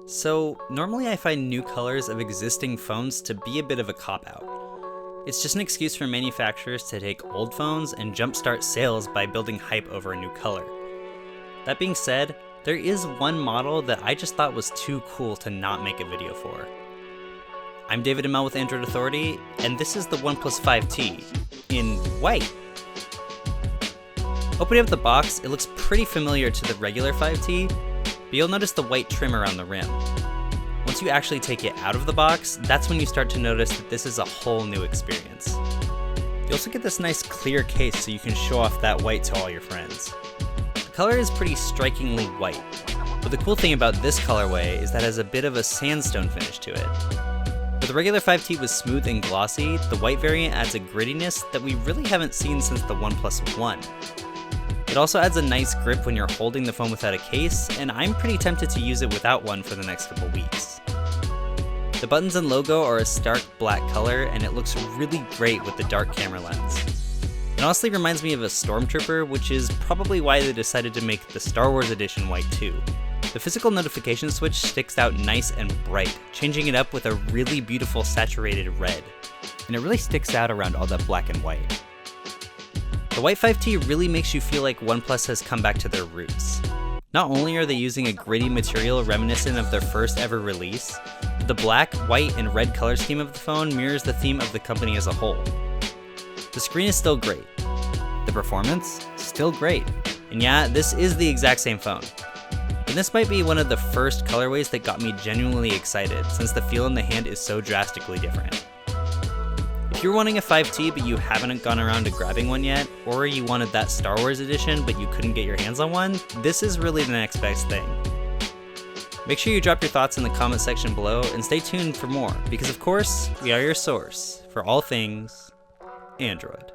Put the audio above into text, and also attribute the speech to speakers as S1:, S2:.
S1: So, normally I find new colors of existing phones to be a bit of a cop-out. It's just an excuse for manufacturers to take old phones and jumpstart sales by building hype over a new color. That being said, there is one model that I just thought was too cool to not make a video for. I'm David Amell with Android Authority, and this is the OnePlus 5T in white. Opening up the box, it looks pretty familiar to the regular 5T, but you'll notice the white trim around the rim. Once you actually take it out of the box, that's when you start to notice that this is a whole new experience. You also get this nice clear case so you can show off that white to all your friends. The color is pretty strikingly white, but the cool thing about this colorway is that it has a bit of a sandstone finish to it. Where the regular 5T was smooth and glossy, the white variant adds a grittiness that we really haven't seen since the OnePlus One. It also adds a nice grip when you're holding the phone without a case, and I'm pretty tempted to use it without one for the next couple weeks. The buttons and logo are a stark black color, and it looks really great with the dark camera lens. It honestly reminds me of a Stormtrooper, which is probably why they decided to make the Star Wars edition white too. The physical notification switch sticks out nice and bright, changing it up with a really beautiful saturated red. And it really sticks out around all that black and white. The white 5T really makes you feel like OnePlus has come back to their roots. Not only are they using a gritty material reminiscent of their first ever release, but the black, white, and red color scheme of the phone mirrors the theme of the company as a whole. The screen is still great. The performance? Still great. And yeah, this is the exact same phone. And this might be one of the first colorways that got me genuinely excited, since the feel in the hand is so drastically different. If you're wanting a 5T but you haven't gone around to grabbing one yet, or you wanted that Star Wars edition but you couldn't get your hands on one, this is really the next best thing. Make sure you drop your thoughts in the comment section below and stay tuned for more, because of course, we are your source for all things Android.